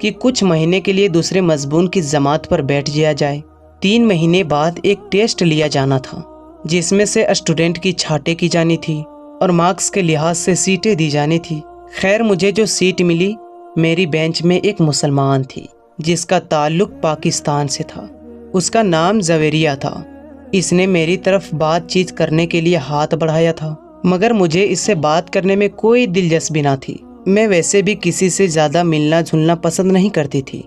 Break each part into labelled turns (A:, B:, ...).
A: کہ کچھ مہینے کے لیے دوسرے مضمون کی جماعت پر بیٹھ جایا جائے۔ 3 مہینے بعد ایک ٹیسٹ لیا جانا تھا جس میں سے اسٹوڈنٹ کی چھانٹیں کی جانی تھی اور مارکس کے لحاظ سے سیٹیں دی جانی تھی۔ خیر مجھے جو سیٹ ملی میری بینچ میں ایک مسلمان تھی جس کا تعلق پاکستان سے تھا۔ اس کا نام زویریہ تھا۔ اس نے میری طرف بات چیت کرنے کے لیے ہاتھ بڑھایا تھا مگر مجھے اس سے بات کرنے میں کوئی دلچسپی نہ تھی۔ میں ویسے بھی کسی سے زیادہ ملنا جھلنا پسند نہیں کرتی تھی،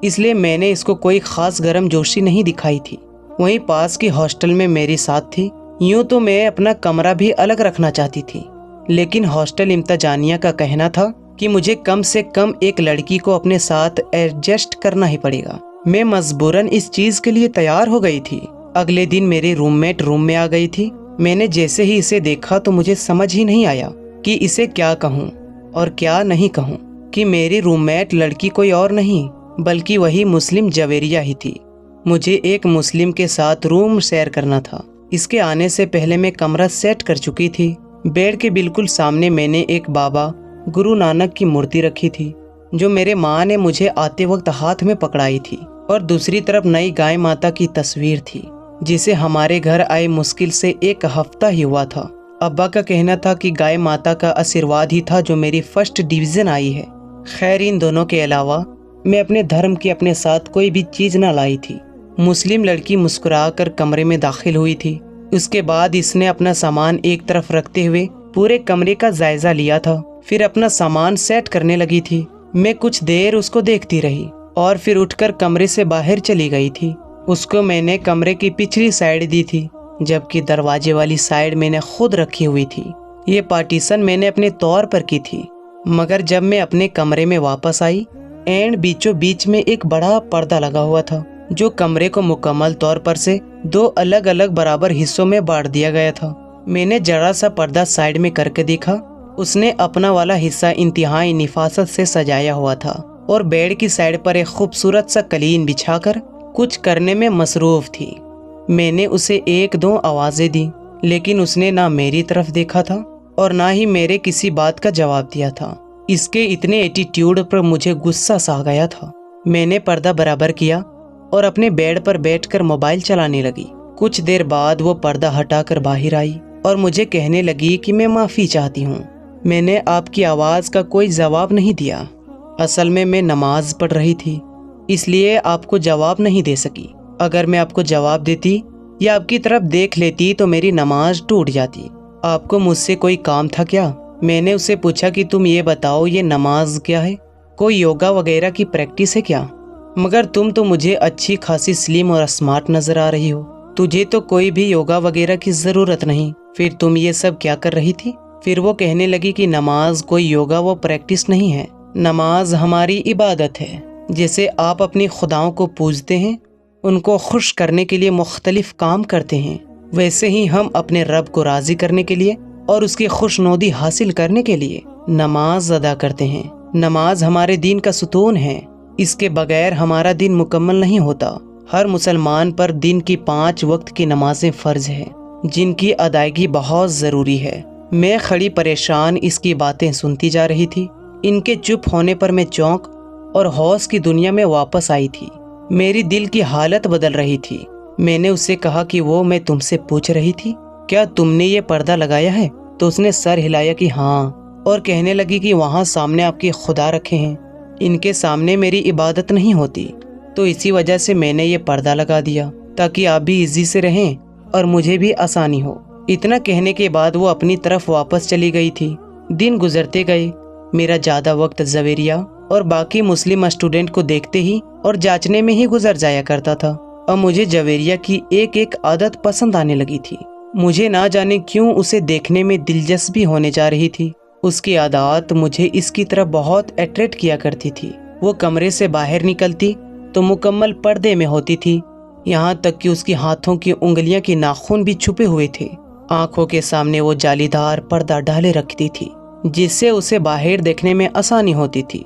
A: اس لیے میں نے اس کو کوئی خاص گرم جوشی نہیں دکھائی تھی۔ وہیں پاس کی ہاسٹل میں میری ساتھ تھی۔ یوں تو میں اپنا کمرہ بھی الگ رکھنا چاہتی تھی لیکن ہاسٹل امتحانیہ کا کہنا تھا کہ مجھے کم سے کم ایک لڑکی کو اپنے ساتھ ایڈجسٹ کرنا ہی پڑے گا۔ میں مجبوراً اس چیز کے لیے تیار ہو گئی تھی۔ اگلے دن میری روم میٹ روم میں آ گئی تھی۔ میں نے جیسے ہی اسے دیکھا تو مجھے سمجھ ہی نہیں آیا کہ اسے کیا کہوں اور کیا نہیں کہوں کہ میری روم میٹ لڑکی کوئی اور نہیں بلکہ وہی مسلم جویریہ ہی تھی۔ مجھے ایک مسلم کے ساتھ روم شیئر کرنا تھا۔ اس کے آنے سے پہلے میں کمرہ سیٹ کر چکی تھی۔ بیڈ کے بالکل سامنے میں نے ایک بابا گرو نانک کی مورتی رکھی تھی جو میرے ماں نے مجھے آتے وقت ہاتھ میں پکڑائی تھی، اور دوسری طرف نئی گائے ماتا کی تصویر تھی جسے ہمارے گھر آئے مشکل سے 1 ہفتہ ہی ہوا تھا۔ ابا کا کہنا تھا کہ گائے ماتا کا آشیرواد ہی تھا جو میری فرسٹ ڈویژن آئی ہے۔ خیر ان دونوں کے علاوہ میں اپنے دھرم کی اپنے ساتھ کوئی بھی چیز نہ لائی تھی۔ مسلم لڑکی مسکرا کر کمرے میں داخل ہوئی تھی۔ اس کے بعد اس نے اپنا سامان ایک طرف رکھتے ہوئے پورے کمرے کا جائزہ لیا تھا، پھر اپنا سامان سیٹ کرنے لگی تھی۔ میں کچھ دیر اس کو دیکھتی رہی اور پھر اٹھ کر کمرے سے باہر چلی گئی تھی۔ اس کو میں نے کمرے کی پچھلی سائیڈ دی تھی جبکہ دروازے والی سائیڈ میں نے خود رکھی ہوئی تھی۔ یہ پارٹیشن میں نے اپنے طور پر کی تھی، مگر جب میں اپنے کمرے میں واپس آئی اینڈ بیچوں بیچ میں ایک بڑا پردہ لگا ہوا تھا جو کمرے کو مکمل طور پر سے 2 الگ الگ برابر حصوں میں بانٹ دیا گیا تھا۔ میں نے ذرا سا پردہ سائیڈ میں کر کے دیکھا۔ اس نے اپنا والا حصہ انتہائی نفاست سے سجایا ہوا تھا اور بیڈ کی سائیڈ پر ایک خوبصورت سا قالین بچھا کر کچھ کرنے میں مصروف تھی۔ میں نے اسے 1-2 آوازیں دی لیکن اس نے نہ میری طرف دیکھا تھا اور نہ ہی میرے کسی بات کا جواب دیا تھا۔ اس کے اتنے ایٹیٹیوڈ پر مجھے غصہ سا آ گیا تھا۔ میں نے پردہ برابر کیا اور اپنے بیڈ پر بیٹھ کر موبائل چلانے لگی۔ کچھ دیر بعد وہ پردہ ہٹا کر باہر آئی اور مجھے کہنے لگی کہ میں معافی چاہتی ہوں، میں نے آپ کی آواز کا کوئی جواب نہیں دیا۔ اصل میں نماز پڑھ رہی تھی اس لیے آپ کو جواب نہیں دے سکی۔ اگر میں آپ کو جواب دیتی یا آپ کی طرف دیکھ لیتی تو میری نماز ٹوٹ جاتی۔ آپ کو مجھ سے کوئی کام تھا کیا؟ میں نے اسے پوچھا کہ تم یہ بتاؤ یہ نماز کیا ہے؟ کوئی یوگا وغیرہ کی پریکٹس ہے کیا؟ مگر تم تو مجھے اچھی خاصی سلیم اور اسمارٹ نظر آ رہی ہو، تجھے تو کوئی بھی یوگا وغیرہ کی ضرورت نہیں، پھر تم یہ سب کیا کر رہی تھی؟ پھر وہ کہنے لگی کہ نماز کوئی یوگا و پریکٹس نہیں ہے، نماز ہماری عبادت ہے۔ جیسے آپ اپنی خداؤں کو پوجتے ہیں، ان کو خوش کرنے کے لیے مختلف کام کرتے ہیں، ویسے ہی ہم اپنے رب کو راضی کرنے کے لیے اور اس کی خوشنودی حاصل کرنے کے لیے نماز ادا کرتے ہیں۔ نماز ہمارے دین کا ستون ہے، اس کے بغیر ہمارا دین مکمل نہیں ہوتا۔ ہر مسلمان پر دن کی 5 وقت کی نمازیں فرض ہیں جن کی ادائیگی بہت ضروری ہے۔ میں کھڑی پریشان اس کی باتیں سنتی جا رہی تھی۔ ان کے چپ ہونے پر میں چونک اور ہوش کی دنیا میں واپس آئی تھی۔ میری دل کی حالت بدل رہی تھی۔ میں نے اسے کہا کہ وہ میں تم سے پوچھ رہی تھی کیا تم نے یہ پردہ لگایا ہے؟ تو اس نے سر ہلایا کہ ہاں، اور کہنے لگی کہ وہاں سامنے آپ کے خدا رکھے ہیں، ان کے سامنے میری عبادت نہیں ہوتی، تو اسی وجہ سے میں نے یہ پردہ لگا دیا تاکہ آپ بھی ایزی سے رہیں اور مجھے بھی آسانی ہو۔ اتنا کہنے کے بعد وہ اپنی طرف واپس چلی گئی تھی۔ دن گزرتے گئے۔ میرا زیادہ وقت زویریہ اور باقی مسلم اسٹوڈنٹ کو دیکھتے ہی اور جانچنے میں ہی گزر جایا کرتا تھا، اور مجھے زویریہ کی ایک عادت پسند آنے لگی تھی۔ مجھے نہ جانے کیوں اسے دیکھنے میں دلچسپی ہونے جا رہی تھی۔ اس کی عادات مجھے اس کی طرف بہت اٹریکٹ کیا کرتی تھی۔ وہ کمرے سے باہر نکلتی تو مکمل پردے میں ہوتی تھی، یہاں تک کہ اس کی ہاتھوں کی انگلیاں کے ناخن بھی چھپے ہوئے تھے۔ آنکھوں کے سامنے وہ جالی دار پردہ ڈالے رکھتی تھی جس سے اسے باہر دیکھنے میں آسانی ہوتی تھی۔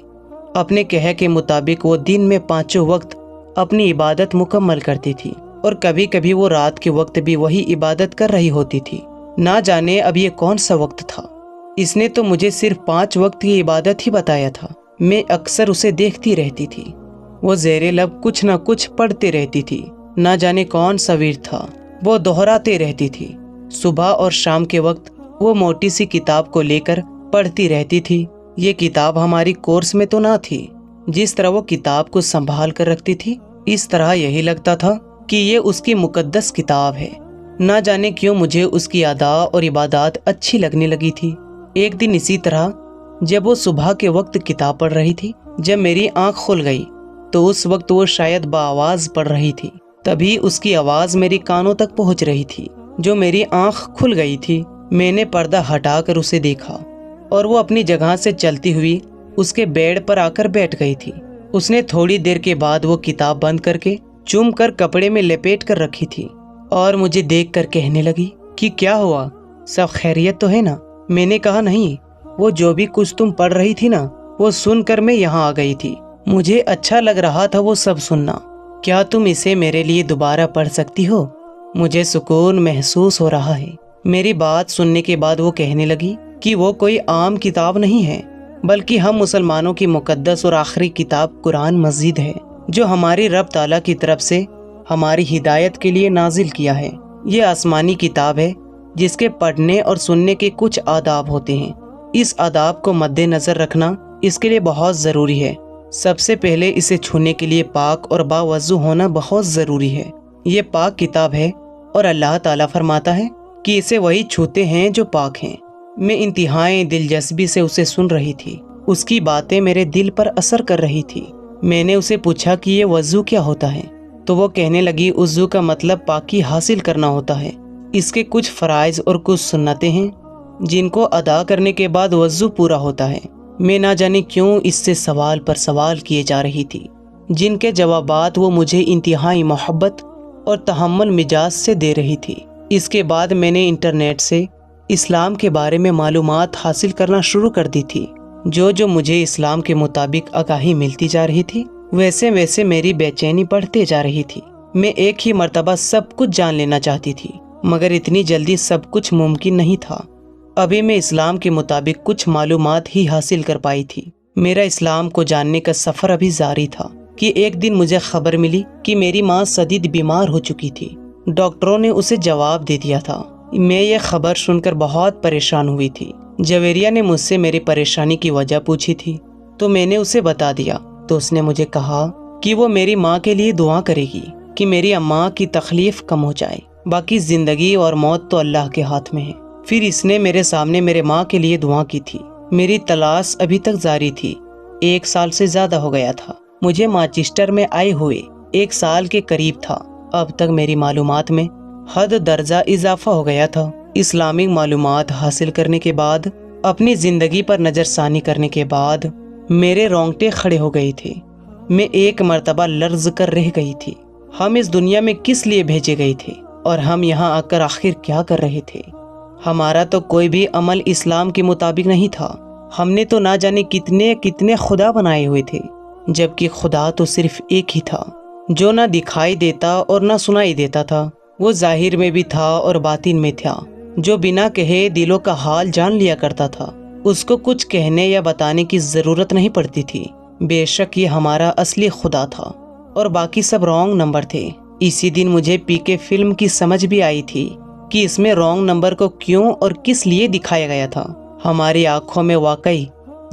A: اپنے کہے کے مطابق وہ دن میں 5 وقت اپنی عبادت مکمل کرتی تھی، اور کبھی کبھی وہ رات کے وقت بھی وہی عبادت کر رہی ہوتی تھی۔ نہ جانے اب یہ کون سا وقت تھا۔ اس نے تو مجھے صرف 5 وقت کی عبادت ہی بتایا تھا، میں اکثر اسے دیکھتی رہتی تھی۔ وہ زیر لب کچھ نہ کچھ پڑھتے رہتی تھی، نہ جانے کون سا ورد تھا وہ دہراتے رہتی تھی۔ صبح اور شام کے وقت وہ موٹی سی کتاب کو لے کر پڑھتی رہتی تھی۔ یہ کتاب ہماری کورس میں تو نہ تھی۔ جس طرح وہ کتاب کو سنبھال کر رکھتی تھی، اس طرح یہی لگتا تھا کہ یہ اس کی مقدس کتاب ہے۔ نہ جانے کیوں مجھے اس کی ادا اور عبادات اچھی لگنے لگی تھی۔ ایک دن اسی طرح جب وہ صبح کے وقت کتاب پڑھ رہی تھی، جب میری آنکھ کھل گئی تو اس وقت وہ شاید بآواز پڑھ رہی تھی۔ تبھی اس کی آواز میری کانوں تک پہنچ رہی تھی۔ جو میری آنکھ کھل گئی تھی، میں نے پردہ ہٹا کر اسے دیکھا اور وہ اپنی جگہ سے چلتی ہوئی اس کے بیڈ پر آ کر بیٹھ گئی تھی۔ اس نے تھوڑی دیر کے بعد وہ کتاب بند کر کے چوم کر کپڑے میں لپیٹ کر رکھی تھی اور مجھے دیکھ کر کہنے لگی کہ کیا ہوا، سب خیریت تو ہے نا؟ میں نے کہا نہیں، وہ جو بھی کچھ تم پڑھ رہی تھی نا، وہ سن کر میں یہاں آ گئی تھی۔ مجھے اچھا لگ رہا تھا وہ سب سننا۔ کیا تم اسے میرے لیے دوبارہ پڑھ سکتی ہو؟ مجھے سکون محسوس ہو رہا ہے۔ میری بات سننے کے بعد وہ کہنے لگی کہ وہ کوئی عام کتاب نہیں ہے، بلکہ ہم مسلمانوں کی مقدس اور آخری کتاب قرآن مجید ہے، جو ہماری رب تعالیٰ کی طرف سے ہماری ہدایت کے لیے نازل کیا ہے۔ یہ آسمانی کتاب ہے جس کے پڑھنے اور سننے کے کچھ آداب ہوتے ہیں۔ اس آداب کو مد نظر رکھنا اس کے لیے بہت ضروری ہے۔ سب سے پہلے اسے چھونے کے لیے پاک اور باوضو ہونا بہت ضروری ہے۔ یہ پاک کتاب ہے اور اللہ تعالیٰ فرماتا ہے کہ اسے وہی چھوتے ہیں جو پاک ہیں۔ میں انتہائی دلچسپی سے اسے سن رہی تھی۔ اس کی باتیں میرے دل پر اثر کر رہی تھی۔ میں نے اسے پوچھا کہ یہ وضو کیا ہوتا ہے، تو وہ کہنے لگی وضو کا مطلب پاکی حاصل کرنا ہوتا ہے۔ اس کے کچھ فرائض اور کچھ سنتیں ہیں جن کو ادا کرنے کے بعد وضو پورا ہوتا ہے۔ میں نہ جانے کیوں اس سے سوال پر سوال کیے جا رہی تھی، جن کے جوابات وہ مجھے انتہائی محبت اور تحمل مزاج سے دے رہی تھی۔ اس کے بعد میں نے انٹرنیٹ سے اسلام کے بارے میں معلومات حاصل کرنا شروع کر دی تھی۔ جو مجھے اسلام کے مطابق آگاہی ملتی جا رہی تھی، ویسے ویسے میری بے چینی بڑھتے جا رہی تھی۔ میں ایک ہی مرتبہ سب کچھ جان لینا چاہتی تھی، مگر اتنی جلدی سب کچھ ممکن نہیں تھا۔ ابھی میں اسلام کے مطابق کچھ معلومات ہی حاصل کر پائی تھی۔ میرا اسلام کو جاننے کا سفر ابھی جاری تھا کہ ایک دن مجھے خبر ملی کہ میری ماں شدید بیمار ہو چکی تھی۔ ڈاکٹروں نے اسے جواب دے دیا تھا۔ میں یہ خبر سن کر بہت پریشان ہوئی تھی۔ جویریہ نے مجھ سے میری پریشانی کی وجہ پوچھی تھی، تو میں نے اسے بتا دیا۔ تو اس نے مجھے کہا کہ وہ میری ماں کے لیے دعا کرے گی کہ میری اماں کی تکلیف کم ہو جائے، باقی زندگی اور موت تو اللہ کے ہاتھ میں ہے۔ پھر اس نے میرے سامنے میرے ماں کے لیے دعا کی تھی۔ میری تلاش ابھی تک جاری تھی۔ 1 سال سے زیادہ ہو گیا تھا مجھے مانچسٹر میں آئے ہوئے، 1 سال کے قریب تھا۔ اب تک میری معلومات میں حد درجہ اضافہ ہو گیا تھا۔ اسلامک معلومات حاصل کرنے کے بعد، اپنی زندگی پر نظر ثانی کرنے کے بعد میرے رونگٹے کھڑے ہو گئے تھے۔ میں ایک مرتبہ لرز کر رہ گئی تھی۔ ہم اس دنیا میں کس لیے بھیجے گئے تھے اور ہم یہاں آ کر آخر کیا کر رہے تھے؟ ہمارا تو کوئی بھی عمل اسلام کے مطابق نہیں تھا۔ ہم نے تو نہ جانے کتنے کتنے خدا بنائے ہوئے تھے، جبکہ خدا تو صرف ایک ہی تھا، جو نہ دکھائی دیتا اور نہ سنائی دیتا تھا۔ وہ ظاہر میں بھی تھا اور باطن میں تھا، جو بنا کہے دلوں کا حال جان لیا کرتا تھا۔ اس کو کچھ کہنے یا بتانے کی ضرورت نہیں پڑتی تھی۔ بے شک یہ ہمارا اصلی خدا تھا اور باقی سب رانگ نمبر تھے۔ اسی دن مجھے پی کے فلم کی سمجھ بھی آئی تھی کہ اس میں رانگ نمبر کو کیوں اور کس لیے دکھایا گیا تھا۔ ہماری آنکھوں میں واقعی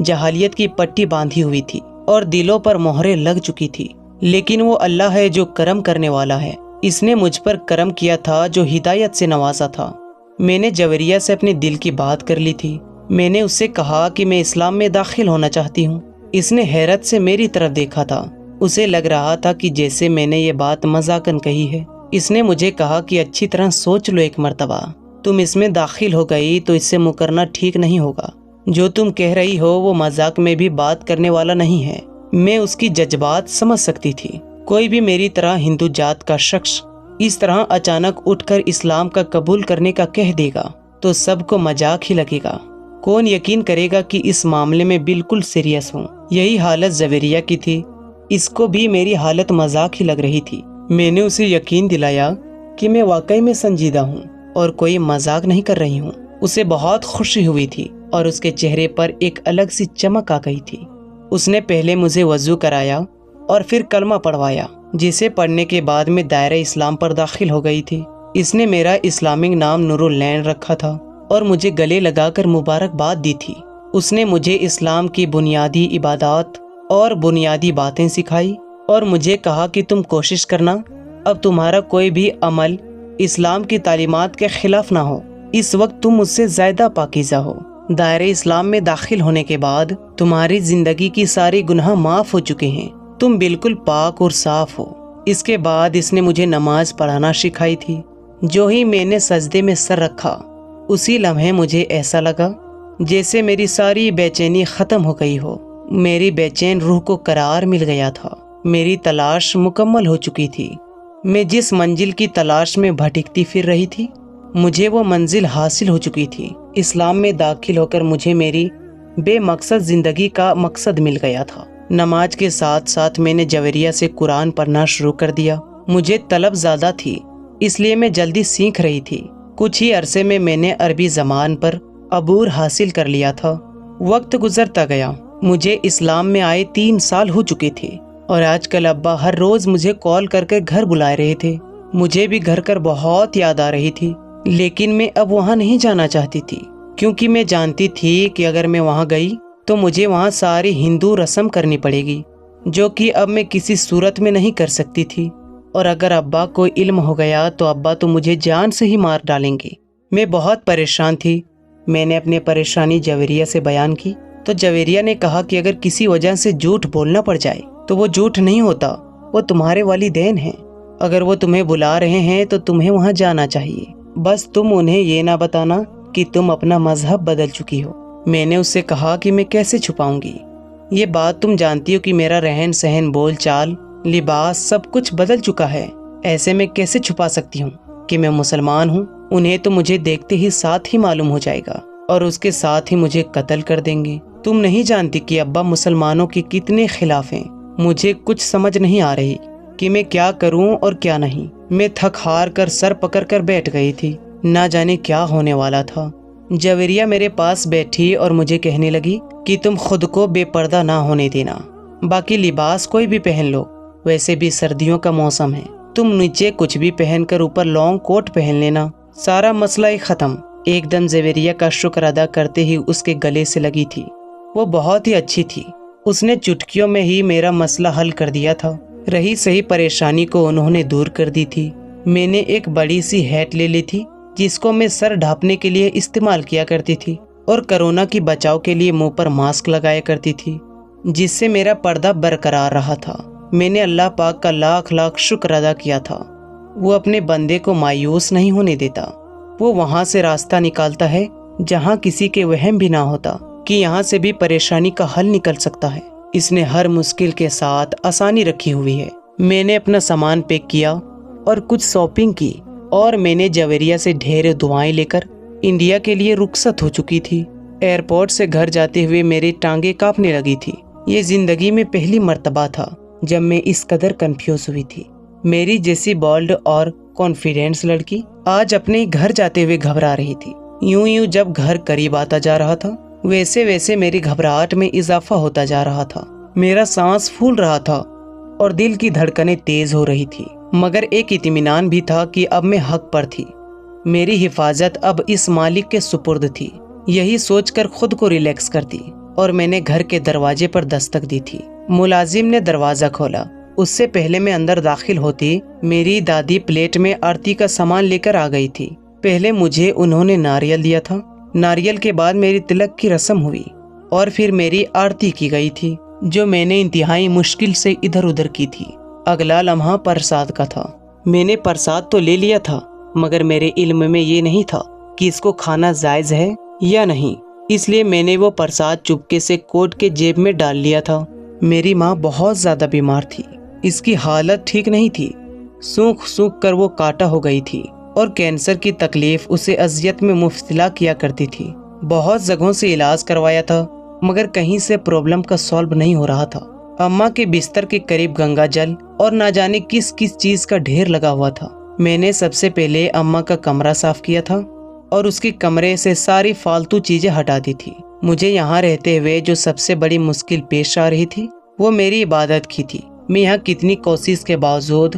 A: جہالیت کی پٹی باندھی ہوئی تھی اور دلوں پر مہریں لگ چکی تھی، لیکن وہ اللہ ہے جو کرم کرنے والا ہے۔ اس نے مجھ پر کرم کیا تھا جو ہدایت سے نوازا تھا۔ میں نے جویریہ سے اپنے دل کی بات کر لی تھی۔ میں نے اس سے کہا کہ میں اسلام میں داخل ہونا چاہتی ہوں۔ اس نے حیرت سے میری طرف دیکھا تھا۔ اسے لگ رہا تھا کہ جیسے میں نے یہ بات مذاقاً کہی ہے۔ اس نے مجھے کہا کہ اچھی طرح سوچ لو ایک مرتبہ، تم اس میں داخل ہو گئی تو اس سے مکرنا ٹھیک نہیں ہوگا۔ جو تم کہہ رہی ہو وہ مذاق میں بھی بات کرنے والا نہیں ہے۔ میں اس کی جذبات سمجھ سکتی تھی۔ کوئی بھی میری طرح ہندو جات کا شخص اس طرح اچانک اٹھ کر اسلام کا قبول کرنے کا کہہ دے گا تو سب کو مذاق ہی لگے گا۔ کون یقین کرے گا کہ اس معاملے میں بالکل سیریس ہوں۔ یہی حالت جویریہ کی تھی۔ اس کو بھی میری حالت مذاق ہی لگ رہی تھی۔ میں نے اسے یقین دلایا کہ میں واقعی میں سنجیدہ ہوں اور کوئی مذاق نہیں کر رہی ہوں۔ اسے بہت خوشی ہوئی تھی اور اس کے چہرے پر ایک الگ سی چمک آ گئی تھی۔ اس نے پہلے مجھے وضو کرایا اور پھر کلمہ پڑھوایا، جسے پڑھنے کے بعد میں دائرہ اسلام پر داخل ہو گئی تھی۔ اس نے میرا اسلامک نام نور العین رکھا تھا اور مجھے گلے لگا کر مبارکباد دی تھی۔ اس نے مجھے اسلام کی بنیادی عبادات اور بنیادی باتیں سکھائی اور مجھے کہا کہ تم کوشش کرنا اب تمہارا کوئی بھی عمل اسلام کی تعلیمات کے خلاف نہ ہو، اس وقت تم مجھ سے زیادہ پاکیزہ ہو۔ دائرہ اسلام میں داخل ہونے کے بعد تمہاری زندگی کی ساری گناہ معاف ہو چکے ہیں، تم بالکل پاک اور صاف ہو۔ اس کے بعد اس نے مجھے نماز پڑھانا سکھائی تھی۔ جو ہی میں نے سجدے میں سر رکھا، اسی لمحے مجھے ایسا لگا جیسے میری ساری بے چینی ختم ہو گئی ہو۔ میری بے چین روح کو قرار مل گیا تھا۔ میری تلاش مکمل ہو چکی تھی۔ میں جس منزل کی تلاش میں بھٹکتی پھر رہی تھی، مجھے وہ منزل حاصل ہو چکی تھی۔ اسلام میں داخل ہو کر مجھے میری بے مقصد زندگی کا مقصد مل گیا تھا۔ نماز کے ساتھ ساتھ میں نے جویریہ سے قرآن پڑھنا شروع کر دیا۔ مجھے طلب زیادہ تھی، اس لیے میں جلدی سیکھ رہی تھی۔ کچھ ہی عرصے میں نے عربی زبان پر عبور حاصل کر لیا تھا۔ وقت گزرتا گیا، مجھے اسلام میں آئے 3 سال ہو چکے تھے اور آج کل ابا ہر روز مجھے کال کر کے گھر بلا رہے تھے۔ مجھے بھی گھر کر بہت یاد آ رہی تھی، لیکن میں اب وہاں نہیں جانا چاہتی تھی، کیونکہ میں جانتی تھی کہ اگر میں وہاں گئی تو مجھے وہاں ساری ہندو رسم کرنی پڑے گی، جو کہ اب میں کسی صورت میں نہیں کر سکتی تھی، اور اگر ابا کو علم ہو گیا تو ابا تو مجھے جان سے ہی مار ڈالیں گے۔ میں بہت پریشان تھی۔ میں نے اپنی پریشانی جویریہ سے بیان کی تو جویریہ نے کہا کہ اگر کسی وجہ سے جھوٹ بولنا پڑ جائے تو وہ جھوٹ نہیں ہوتا، وہ تمہارے والدین ہیں، اگر وہ تمہیں بلا رہے ہیں تو تمہیں وہاں جانا چاہیے، بس تم انہیں یہ نہ بتانا کہ تم اپنا مذہب بدل چکی ہو۔ میں نے اس سے کہا کہ میں کیسے چھپاؤں گی یہ بات، تم جانتی ہو کہ میرا رہن سہن، بول چال، لباس سب کچھ بدل چکا ہے، ایسے میں کیسے چھپا سکتی ہوں کہ میں مسلمان ہوں؟ انہیں تو مجھے دیکھتے ہی ساتھ ہی معلوم ہو جائے گا اور اس کے ساتھ ہی مجھے قتل کر دیں گے۔ تم نہیں جانتی کہ ابا مسلمانوں کے کتنے خلاف ہیں۔ مجھے کچھ سمجھ نہیں آ رہی کہ میں کیا کروں اور کیا نہیں۔ میں تھک ہار کر سر پکڑ کر بیٹھ گئی تھی، نہ جانے کیا ہونے والا تھا۔ جویریہ میرے پاس بیٹھی اور مجھے کہنے لگی کہ تم خود کو بے پردہ نہ ہونے دینا، باقی لباس کوئی بھی پہن لو، ویسے بھی سردیوں کا موسم ہے، تم نیچے کچھ بھی پہن کر اوپر لانگ کوٹ پہن لینا، سارا مسئلہ ہی ختم۔ ایک دم جویریہ کا شکر ادا کرتے ہی اس کے گلے سے لگی تھی۔ وہ بہت ہی اچھی تھی، اس نے چٹکیوں میں ہی میرا مسئلہ حل کر دیا تھا۔ رہی صحیح پریشانی کو انہوں نے دور کر دی تھی۔ میں نے ایک بڑی سی ہیٹ لے لی تھی جس کو میں سر ڈھانپنے کے لیے استعمال کیا کرتی تھی، اور کرونا کی بچاؤ کے لیے منہ پر ماسک لگایا کرتی تھی، جس سے میرا پردہ برقرار رہا تھا۔ میں نے اللہ پاک کا لاکھ لاکھ شکر ادا کیا تھا۔ وہ اپنے بندے کو مایوس نہیں ہونے دیتا، وہ وہاں سے راستہ نکالتا ہے جہاں کسی کے وہم بھی نہ ہوتا کہ یہاں سے بھی پریشانی کا حل نکل سکتا ہے۔ اس نے ہر مشکل کے ساتھ آسانی رکھی ہوئی ہے۔ میں نے اپنا سامان پیک کیا اور کچھ شاپنگ کی، اور میں نے جویریہ سے ڈھیر دعائیں لے کر انڈیا کے لیے رخصت ہو چکی تھی۔ ایئرپورٹ سے گھر جاتے ہوئے میری ٹانگیں کانپنے لگی تھی۔ یہ زندگی میں پہلی مرتبہ تھا جب میں اس قدر کنفیوز ہوئی تھی۔ میری جیسی بولڈ اور کانفیڈنس لڑکی آج اپنے گھر جاتے ہوئے گھبرا رہی تھی۔ یوں جب گھر قریب آتا جا رہا تھا، ویسے ویسے میری گھبراہٹ میں اضافہ ہوتا جا رہا تھا۔ میرا سانس پھول رہا تھا اور دل کی دھڑکنیں تیز ہو رہی تھی، مگر ایک اطمینان بھی تھا کہ اب میں حق پر تھی۔ میری حفاظت اب اس مالک کے سپرد تھی۔ یہی سوچ کر خود کو ریلیکس کرتی اور میں نے گھر کے دروازے پر دستک دی تھی۔ ملازم نے دروازہ کھولا۔ اس سے پہلے میں اندر داخل ہوتی، میری دادی پلیٹ میں آرتی کا سامان لے کر آ گئی تھی۔ پہلے مجھے انہوں نے ناریل دیا تھا، ناریل کے بعد میری تلک کی رسم ہوئی اور پھر میری آرتی کی گئی تھی، جو میں نے انتہائی مشکل سے ادھر ادھر کی تھی۔ اگلا لمحہ پرساد کا تھا۔ میں نے پرساد تو لے لیا تھا، مگر میرے علم میں یہ نہیں تھا کہ اس کو کھانا جائز ہے یا نہیں، اس لیے میں نے وہ پرساد چپکے سے کوٹ کے جیب میں ڈال لیا تھا۔ میری ماں بہت زیادہ بیمار تھی، اس کی حالت ٹھیک نہیں تھی، سوکھ سوکھ کر وہ کاٹا ہو گئی تھی اور کینسر کی تکلیف اسے اذیت میں مبتلا کیا کرتی تھی۔ بہت جگہوں سے علاج کروایا تھا، مگر کہیں سے پرابلم کا سالو نہیں ہو رہا تھا۔ اماں کے بستر کے قریب گنگا جل اور نہ جانے کس کس چیز کا ڈھیر لگا ہوا تھا۔ میں نے سب سے پہلے اماں کا کمرہ صاف کیا تھا اور اس کے کمرے سے ساری فالتو چیزیں ہٹا دی تھی۔ مجھے یہاں رہتے ہوئے جو سب سے بڑی مشکل پیش آ رہی تھی وہ میری عبادت کی تھی۔ میں یہاں کتنی کوشش کے باوجود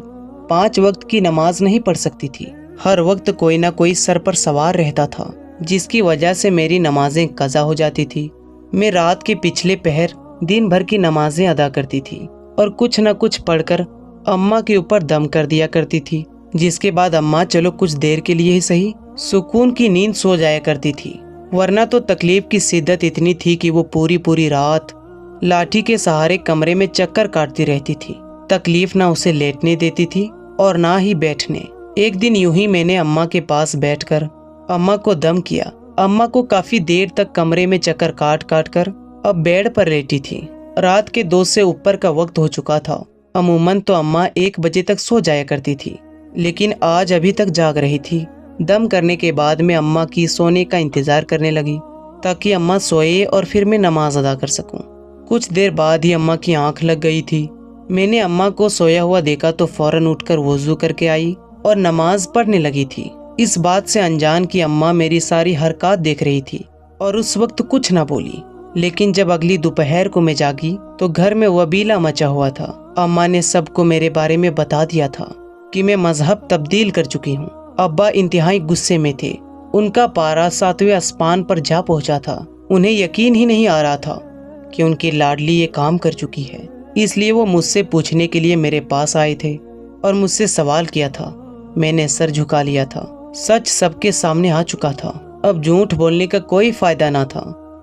A: 5 وقت کی نماز نہیں پڑھ سکتی تھی۔ ہر وقت کوئی نہ کوئی سر پر سوار رہتا تھا، جس کی وجہ سے میری نمازیں قضا ہو جاتی تھی۔ میں رات کے پچھلے پہر دن بھر کی نمازیں ادا کرتی تھی اور کچھ نہ کچھ پڑھ کر اماں کے اوپر دم کر دیا کرتی تھی، جس کے بعد اماں چلو کچھ دیر کے لیے ہی صحیح سکون کی نیند سو جایا کرتی تھی، ورنہ تو تکلیف کی شدت اتنی تھی کہ وہ پوری رات لاٹھی کے سہارے کمرے میں چکر کاٹتی رہتی تھی۔ تکلیف نہ اسے لیٹنے دیتی تھی اور نہ ہی بیٹھنے۔ ایک دن یوں ہی میں نے اماں کے پاس بیٹھ کر اماں کو دم کیا۔ اماں کو کافی دیر تک کمرے میں چکر کاٹ کر اب بیڈ پر لیٹی تھی۔ رات کے 2 سے اوپر کا وقت ہو چکا تھا۔ عموماً تو اماں 1 بجے تک سو جایا کرتی تھی، لیکن آج ابھی تک جاگ رہی تھی۔ دم کرنے کے بعد میں اماں کی سونے کا انتظار کرنے لگی تاکہ اماں سوئے اور پھر میں نماز ادا کر سکوں۔ کچھ دیر بعد ہی اماں کی آنکھ لگ گئی تھی۔ میں نے اماں کو سویا ہوا دیکھا تو فوراً اٹھ کر وضو کر کے آئی اور نماز پڑھنے لگی تھی۔ اس بات سے انجان کی اماں میری ساری حرکات دیکھ رہی تھی اور اس وقت کچھ نہ بولی، لیکن جب اگلی دوپہر کو میں جاگی تو گھر میں وبیلا مچا ہوا تھا۔ اماں نے سب کو میرے بارے میں بتا دیا تھا کہ میں مذہب تبدیل کر چکی ہوں۔ ابا انتہائی غصے میں تھے۔ ان کا پارا 7ویں آسمان پر جا پہنچا تھا۔ انہیں یقین ہی نہیں آ رہا تھا کہ ان کی لاڈلی یہ کام کر چکی ہے، اس لیے وہ مجھ سے پوچھنے کے لیے میرے پاس آئے تھے اور مجھ سے سوال کیا تھا۔ میں نے سر جھکا لیا تھا۔ سچ سب کے سامنے آ چکا تھا، اب جھوٹ بولنے کا کوئی فائدہ نہ تھا۔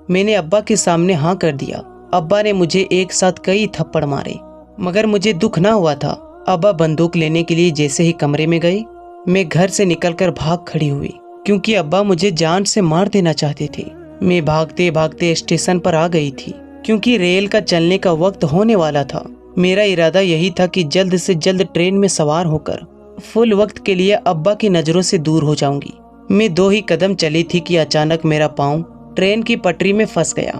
A: میں نے ابا کے سامنے ہاں کر دیا۔ ابا نے مجھے ایک ساتھ کئی تھپڑ مارے، مگر مجھے دکھ نہ ہوا تھا۔ ابا بندوق لینے کے لیے جیسے ہی کمرے میں گئے، میں گھر سے نکل کر بھاگ کھڑی ہوئی، کیونکہ ابا مجھے جان سے مار دینا چاہتے تھے۔ میں بھاگتے اسٹیشن پر آ گئی تھی، کیونکہ ریل کا چلنے کا وقت ہونے والا تھا۔ میرا ارادہ یہی تھا کہ جلد سے جلد ٹرین میں سوار ہو کر فل وقت کے لیے ابا کی نظروں سے دور ہو جاؤں گی۔ میں 2 ہی قدم چلی تھی کہ اچانک میرا پاؤں ٹرین کی پٹری میں پھنس گیا۔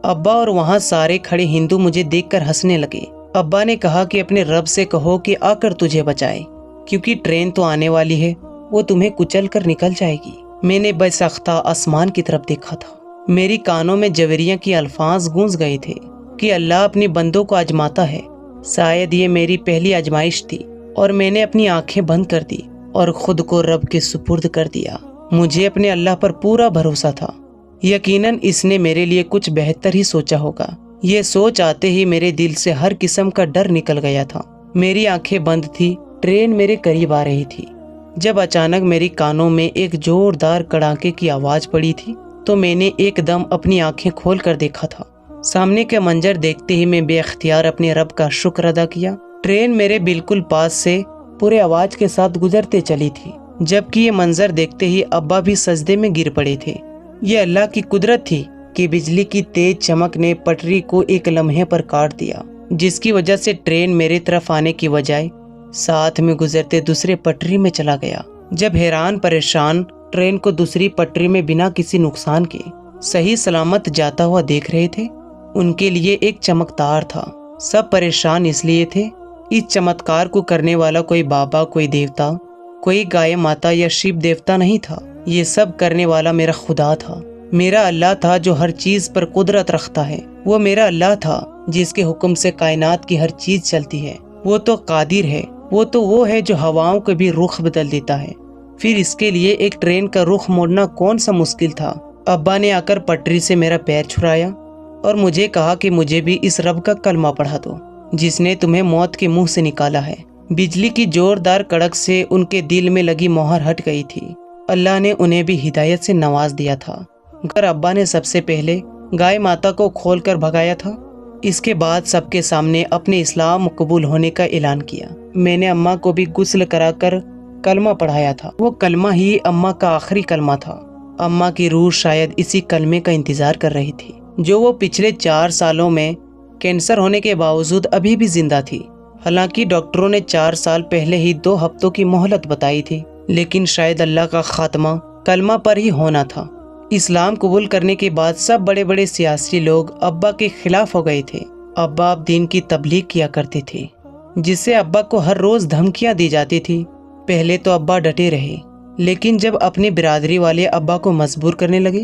A: ابا اور وہاں سارے کھڑے ہندو مجھے دیکھ کر ہنسنے لگے۔ ابا نے کہا کہ اپنے رب سے کہو کہ آ کر تجھے بچائے، کیونکہ ٹرین تو آنے والی ہے، وہ تمہیں کچل کر نکل جائے گی۔ میں نے بے سختہ آسمان کی طرف دیکھا تھا۔ میری کانوں میں جویریاں کی الفاظ گونج گئے تھے کہ اللہ اپنی بندوں کو آزماتا ہے۔ شاید یہ میری پہلی آزمائش تھی اور میں نے اپنی آنکھیں بند کر دی اور خود کو رب کے سپرد کر دیا۔ مجھے اپنے اللہ پر پورا بھروسہ تھا۔ یقیناً اس نے میرے لیے کچھ بہتر ہی سوچا ہوگا۔ یہ سوچ آتے ہی میرے دل سے ہر قسم کا ڈر نکل گیا تھا۔ میری آنکھیں بند تھی، ٹرین میرے قریب آ رہی تھی، جب اچانک میری کانوں میں ایک زوردار کڑاکے کی آواز پڑی تھی تو میں نے ایک دم اپنی آنکھیں کھول کر دیکھا تھا۔ سامنے کا منظر دیکھتے ہی میں بے اختیار اپنے رب کا شکر ادا کیا۔ ٹرین میرے بالکل پاس سے پورے آواز کے ساتھ گزرتے چلی تھی، جبکہ یہ منظر دیکھتے ہی ابا بھی سجدے میں گر پڑے تھے۔ یہ اللہ کی قدرت تھی کہ بجلی کی تیز چمک نے پٹری کو ایک لمحے پر کاٹ دیا، جس کی وجہ سے ٹرین میرے طرف آنے کی بجائے ساتھ میں گزرتے دوسرے پٹری میں چلا گیا۔ جب حیران پریشان ٹرین کو دوسری پٹری میں بنا کسی نقصان کے صحیح سلامت جاتا ہوا دیکھ رہے تھے، ان کے لیے ایک چمکدار تھا۔ سب پریشان اس لیے تھے، اس چمتکار کو کرنے والا کوئی بابا، کوئی دیوتا، کوئی گائے ماتا یا شیو دیوتا نہیں تھا۔ یہ سب کرنے والا میرا خدا تھا، میرا اللہ تھا جو ہر چیز پر قدرت رکھتا ہے۔ وہ میرا اللہ تھا جس کے حکم سے کائنات کی ہر چیز چلتی ہے۔ وہ تو قادر ہے، وہ ہے جو ہواؤں کے بھی رخ بدل دیتا ہے۔ پھر اس کے لیے ایک ٹرین کا رخ موڑنا کون سا مشکل تھا۔ ابا نے آ کر پٹری سے میرا پیر چھڑایا اور مجھے کہا کہ مجھے بھی اس رب کا کلمہ پڑھا دو جس نے تمہیں موت کے منہ سے نکالا ہے۔ بجلی کی زوردار کڑک سے ان کے دل میں لگی مہر ہٹ گئی تھی۔ اللہ نے انہیں بھی ہدایت سے نواز دیا تھا۔ گر ابا نے سب سے پہلے گائے ماتا کو کھول کر بھگایا تھا، اس کے بعد سب کے سامنے اپنے اسلام قبول ہونے کا اعلان کیا۔ میں نے اماں کو بھی غسل کرا کر کلمہ پڑھایا تھا۔ وہ کلمہ ہی اماں کا آخری کلمہ تھا۔ اماں کی روح شاید اسی کلمے کا انتظار کر رہی تھی، جو وہ پچھلے 4 سالوں میں کینسر ہونے کے باوجود ابھی بھی زندہ تھی۔ حالانکہ ڈاکٹروں نے 4 سال پہلے ہی 2 ہفتوں کی مہلت بتائی تھی، لیکن شاید اللہ کا خاتمہ کلمہ پر ہی ہونا تھا۔ اسلام قبول کرنے کے بعد سب بڑے بڑے سیاسی لوگ ابا کے خلاف ہو گئے تھے۔ ابا اب دین کی تبلیغ کیا کرتے تھے، جس سے ابا کو ہر روز دھمکیاں دی جاتی تھی۔ پہلے تو ابا ڈٹے رہے، لیکن جب اپنی برادری والے ابا کو مجبور کرنے لگے